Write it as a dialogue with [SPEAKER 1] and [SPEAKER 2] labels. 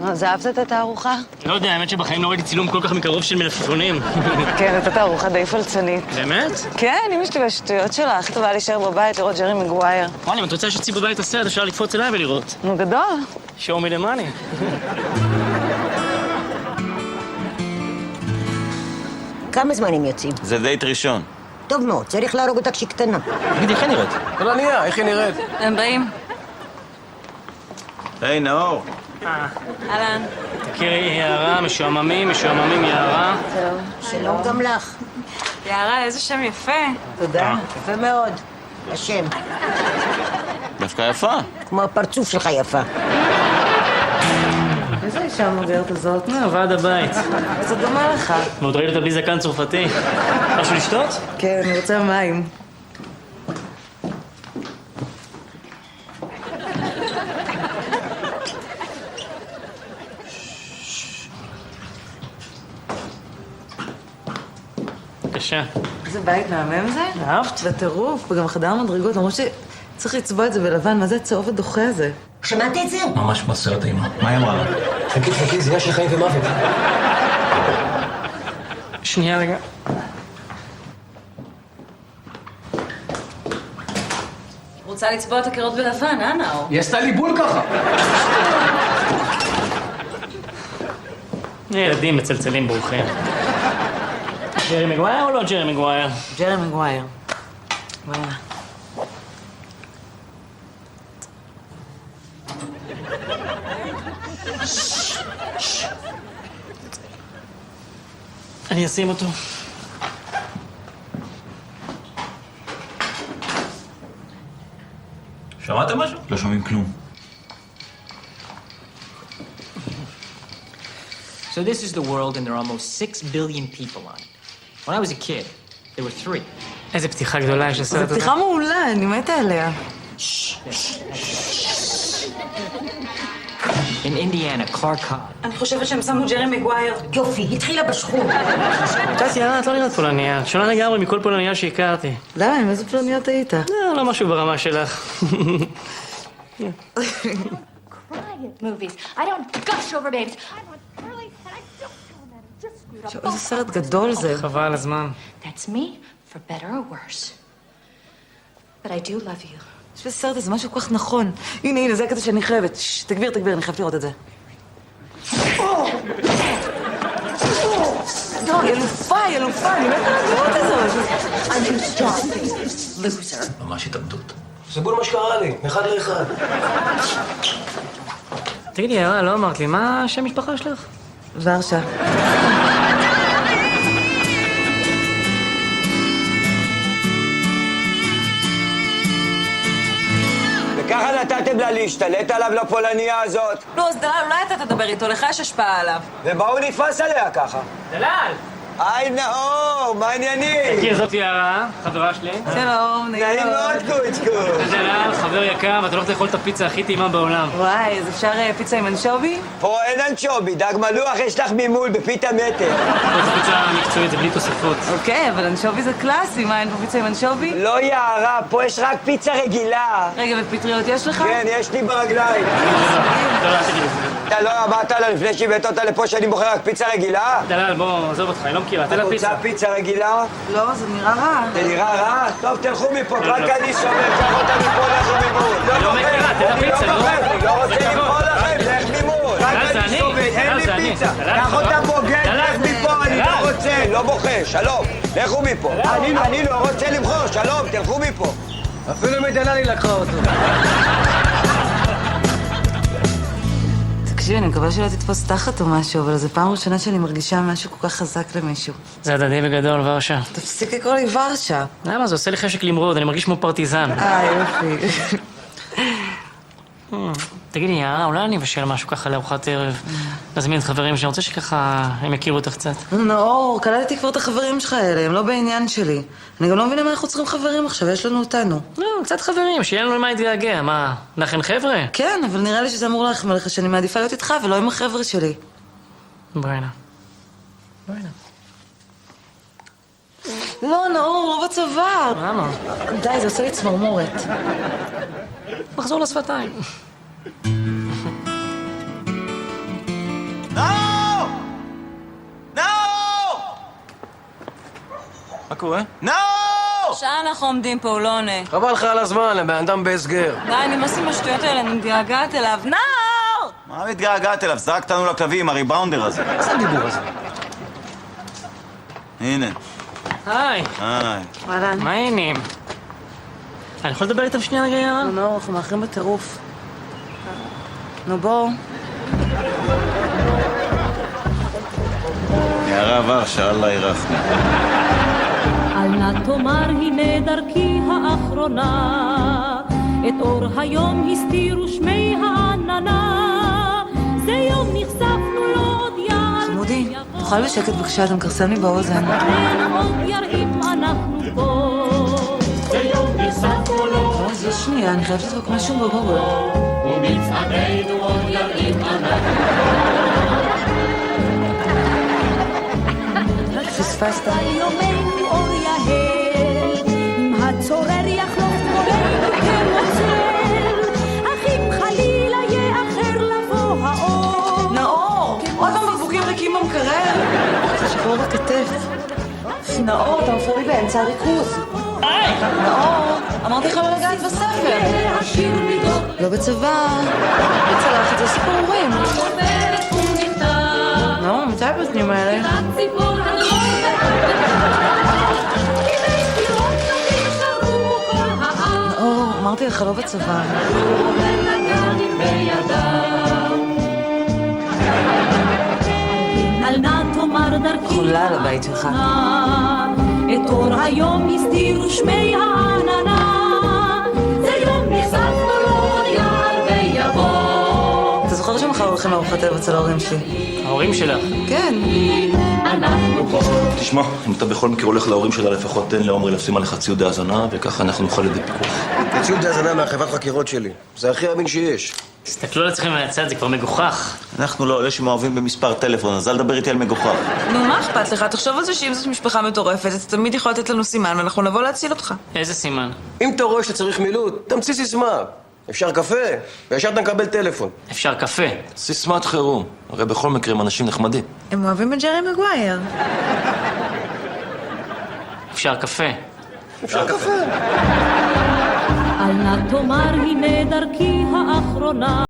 [SPEAKER 1] אז אהבת את התערוכה?
[SPEAKER 2] לא יודע, האמת שבחיים לא ראיתי צילום כל כך מקרוב של מלפפונים.
[SPEAKER 1] כן, את התערוכה די פלצנית.
[SPEAKER 2] באמת?
[SPEAKER 1] כן, אמא שלי והשטויות שלה. הכי טובה להישאר בבית לראות ג'רי מגווייר.
[SPEAKER 2] וואלה, אם את רוצה שצי בבית הסרט, אפשר לקפוץ אליי ולראות.
[SPEAKER 1] נו, גדול.
[SPEAKER 2] show me the money.
[SPEAKER 3] כמה זמן הם יוצאים?
[SPEAKER 4] זה דייט ראשון.
[SPEAKER 3] טוב מאוד, צריך להרוג אותה כשהיא קטנה.
[SPEAKER 4] תגידי, איך היא נראית?
[SPEAKER 5] פולניה, איך היא נראית?
[SPEAKER 1] הם באים.
[SPEAKER 4] היי, נאור.
[SPEAKER 1] אהלן.
[SPEAKER 2] תכירי, יערה, משועממים, יערה.
[SPEAKER 1] טוב.
[SPEAKER 3] שלום גם לך.
[SPEAKER 1] יערה, איזה שם יפה.
[SPEAKER 3] תודה. יפה מאוד. השם.
[SPEAKER 4] דווקא יפה.
[SPEAKER 3] כמו הפרצוף שלך יפה.
[SPEAKER 1] איזה אישה המוגרת הזאת?
[SPEAKER 2] ועד הבית.
[SPEAKER 1] זה דומה לך.
[SPEAKER 2] ועוד ראית אותה בלי זקן צרפתי. משהו לשתות?
[SPEAKER 1] כן, אני רוצה מים.
[SPEAKER 2] בבקשה.
[SPEAKER 1] איזה בית מהמם זה?
[SPEAKER 2] אהבת?
[SPEAKER 1] בטירוף, וגם חדר מדרגות, למרות שצריך לצבוע את זה בלבן, מה זה הצהוב הדוחה הזה?
[SPEAKER 3] שמעת את זה?
[SPEAKER 5] ממש בסרט אימא.
[SPEAKER 4] מה היא אמרה לה?
[SPEAKER 5] חכי, זה עניין של חיים ומוות.
[SPEAKER 2] שנייה רגע.
[SPEAKER 1] רוצה לצבוע את הקירות בלבן, נאור?
[SPEAKER 5] היא עשתה לי בול ככה.
[SPEAKER 2] ילדים מצלצלים ברוכים. ג'רי מגווייר או לא ג'רי מגווייר?
[SPEAKER 1] ג'רי מגווייר. וואלה.
[SPEAKER 2] אני אשים אותו.
[SPEAKER 4] שמעתם משהו? לא שומעים כלום.
[SPEAKER 6] So this is the world, and there are almost 6 billion people on it. When I was a kid, there were 3.
[SPEAKER 2] איזה פתיחה גדולה יש לסרט
[SPEAKER 1] זו
[SPEAKER 2] הזה.
[SPEAKER 1] פתיחה מעולה, אני מתה עליה.
[SPEAKER 6] In Indiana, Clark Codd.
[SPEAKER 1] אני חושבת שהם שמו ג'רי מגווייר.
[SPEAKER 3] יופי, התחילה בשכון.
[SPEAKER 2] קצת יאללה, את לא נראית פולניה. את שונה לגמרי מכל פולניה שהכרתי.
[SPEAKER 1] למה? עם איזה פלוניות היית?
[SPEAKER 2] לא משהו ברמה שלך.
[SPEAKER 7] Quiet movies. I don't gush over babes. I'm a girly and I don't feel that. I just screwed up.
[SPEAKER 1] איזה סרט גדול זה.
[SPEAKER 2] חבל על הזמן.
[SPEAKER 7] That's me, for better or worse. But I do love you.
[SPEAKER 1] יש בסרט הזה משהו כל כך נכון. הנה, זה הקטע שאני חייבת. תגביר, אני חייבת לראות את זה. לא, היא אלופה, אני מתה על הדמות הזאת.
[SPEAKER 7] I'm too strong for you, loser.
[SPEAKER 5] ממש התאבדות. זה בול מה שקרה לי, אחד לאחד.
[SPEAKER 2] תגידי, יערה, לא אמרת לי, מה השם משפחה שלך?
[SPEAKER 1] ורשה.
[SPEAKER 8] וככה נתתם לה להשתלט עליו לפולניה הזאת?
[SPEAKER 1] לא, אז דלל, אולי אתה תדבר איתו, לך יש השפעה עליו.
[SPEAKER 8] ומה הוא נתפס עליה ככה?
[SPEAKER 2] דלל!
[SPEAKER 8] היי נאור, מה העניינים?
[SPEAKER 2] תכיר, זאת יערה, חברה שלי.
[SPEAKER 1] שלום,
[SPEAKER 8] נעים מאוד קוצקוץ.
[SPEAKER 2] דלל, חבר יקר, ואתה הולך לאכול את הפיצה הכי טעימה בעולם.
[SPEAKER 1] וואי, אז אפשר פיצה עם אנשובי?
[SPEAKER 8] פה אין אנשובי, דג מלוח יש לך ממול בפיתה מטר.
[SPEAKER 2] זאת פיצה מקצועית, זה בלי תוספות.
[SPEAKER 1] אוקיי, אבל אנשובי זה קלאסי, מה, אין פה פיצה עם אנשובי?
[SPEAKER 8] לא יערה, פה יש רק פיצה רגילה.
[SPEAKER 1] רגע, ופטריות יש לך?
[SPEAKER 8] כן, יש לי ברגליים.
[SPEAKER 2] לא, תגיד לי.
[SPEAKER 8] אתה לא אמרת לה לפני שהבאת אותה לפה שאני בוחר רק פיצה רגילה?
[SPEAKER 2] דלל, בוא, עזוב אותך, אני לא מכירה, תן לה
[SPEAKER 8] את
[SPEAKER 2] פיצה.
[SPEAKER 8] רוצה פיצה רגילה?
[SPEAKER 1] לא, זה נראה רע.
[SPEAKER 8] זה נראה רע? טוב, תלכו מפה, רק אני סומך, קח אותה מפה, לכו ממול.
[SPEAKER 2] לא מכירה, תן לה פיצה, לא?
[SPEAKER 8] אני לא רוצה למכור לכם, לך ממול. רק
[SPEAKER 2] זה
[SPEAKER 8] אני
[SPEAKER 2] אני,
[SPEAKER 8] סומך, אין
[SPEAKER 2] זה
[SPEAKER 8] לי
[SPEAKER 2] אני.
[SPEAKER 8] פיצה.
[SPEAKER 2] דלל,
[SPEAKER 8] קח אותה בוגד, לך מפה, אני
[SPEAKER 2] דלל.
[SPEAKER 8] לא רוצה, לא בוחר, שלום. לכו מפה. אני לא רוצה למכור, שלום, תלכו מפה.
[SPEAKER 5] אפילו מדללי לקחה אותו.
[SPEAKER 1] תקשיב, אני מקווה שלא תתפוס תחת או משהו, אבל זו פעם ראשונה שאני מרגישה משהו כל כך חזק למישהו.
[SPEAKER 2] זה הדדי וגדול, ורשה.
[SPEAKER 1] תפסיק לקרוא לי ורשה.
[SPEAKER 2] למה? זה עושה לי חשק למרוד, אני מרגיש כמו פרטיזן.
[SPEAKER 1] יופי.
[SPEAKER 2] תגידי, יערה, אולי אני אבשל משהו ככה לארוחת ערב. נזמין את חברים שאני רוצה שככה הם יכירו אותך קצת.
[SPEAKER 1] נאור, קלטתי כבר את החברים שלך האלה, הם לא בעניין שלי. אני גם לא מבינה מה אנחנו צריכים חברים עכשיו, יש לנו אותנו.
[SPEAKER 2] לא, קצת חברים, שיהיה לנו למה להתגעגע. מה, לכן חבר'ה?
[SPEAKER 1] כן, אבל נראה לי שזה אמור להחמיא לך שאני מעדיפה להיות איתך ולא עם החבר'ה שלי.
[SPEAKER 2] בוא'נה.
[SPEAKER 1] לא, נאור, לא בצוואר.
[SPEAKER 2] למה?
[SPEAKER 1] די, זה עושה לי צמרמורת.
[SPEAKER 2] מחזור לשפתיים.
[SPEAKER 4] מה קורה? נאור!
[SPEAKER 1] שעה אנחנו עומדים פה, הוא לא עונה.
[SPEAKER 5] חבל לך על הזמן, הבן אדם בהסגר.
[SPEAKER 1] די, נמאס עם השטויות האלה, אני מתגעגעת אליו. נאור!
[SPEAKER 4] מה מתגעגעת אליו? זרקתנו לכלבים, הריבאונדר הזה.
[SPEAKER 5] מה זה הדיבור הזה?
[SPEAKER 4] הנה.
[SPEAKER 2] היי,
[SPEAKER 4] היי.
[SPEAKER 1] אהלן.
[SPEAKER 2] מה העניינים? אני יכול לדבר איתם שנייה רגע, יערה?
[SPEAKER 1] נאור, אנחנו מאחרים בטירוף. נו בואו.
[SPEAKER 4] יערה ורשה, אללה ירחם.
[SPEAKER 9] אל נא תאמר הנה דרכי האחרונה, את אור היום הסתירו שמי העננה, זה יום נחשפנו לו עוד יער.
[SPEAKER 1] חמודי, תאכל בשקט בבקשה, אתה מקרסם לי באוזן.
[SPEAKER 9] עוד יראים אנחנו פה, זה יום נחשפנו לו.
[SPEAKER 1] אז יש שנייה, אני חייבת לצחוק משהו בגוגל.
[SPEAKER 9] ומצעדנו עוד יראים אנחנו.
[SPEAKER 1] פספסת.
[SPEAKER 9] יומנו אור יהל, אם הצורר יחלוף מולנו כמוצר, אך אם חלילה יאחר לבוא האור.
[SPEAKER 1] נאור! עוד פעם בקבוקים ריקים במקרר? זה שחור בכתף. נאור, אתה מפריע לי באמצע הריכוז. נאור, אמרתי לך לא לגעת בספר.
[SPEAKER 9] השיר מדור
[SPEAKER 1] לא בצבא. בצלחת זה סיפורים.
[SPEAKER 9] עוברת ונכתב,
[SPEAKER 1] נאור, מתי הבטנים האלה?
[SPEAKER 9] הציפור הלכות
[SPEAKER 1] נאור, אמרתי לך לא בצבא.
[SPEAKER 9] אל נא תאמר דרכי
[SPEAKER 1] חולה על הבית שלך.
[SPEAKER 9] את אור היום הסתירו שמי העננה, זה יום נחשפנו לו עוד יער ויבוא.
[SPEAKER 1] אתה זוכר שמחר הולכים לארוחת ערב אצל ההורים שלי?
[SPEAKER 2] ההורים שלך.
[SPEAKER 1] כן.
[SPEAKER 9] אנחנו פה.
[SPEAKER 10] תשמע, אם אתה בכל מקרה הולך להורים שלה, לפחות תן לעומרי לשים עליך ציוד האזנה, וככה אנחנו נוכל לידי פיקוח.
[SPEAKER 5] ציוד האזנה מהחברת חקירות שלי. זה הכי אמין שיש.
[SPEAKER 2] תסתכלו על עצמכם מהצד, זה כבר מגוחך.
[SPEAKER 4] אנחנו לא אלה שמאוהבים במספר טלפון, אז אל תדבר איתי על מגוחך.
[SPEAKER 1] נו, מה אכפת לך? תחשוב על זה שאם זאת משפחה מטורפת, אתה תמיד יכול לתת לנו סימן ואנחנו נבוא להציל אותך.
[SPEAKER 2] איזה סימן?
[SPEAKER 5] אם אתה רואה שאתה צריך מילוט, תמציא סיסמה. אפשר קפה, וישר אתה מקבל טלפון.
[SPEAKER 2] אפשר קפה.
[SPEAKER 10] סיסמת חירום. הרי בכל מקרה הם אנשים נחמדים.
[SPEAKER 1] הם אוהבים את ג'רי מגווייר.
[SPEAKER 2] אפשר קפה.
[SPEAKER 5] אפשר קפה.
[SPEAKER 9] אל נא תאמר הנה דרכי האחרונה.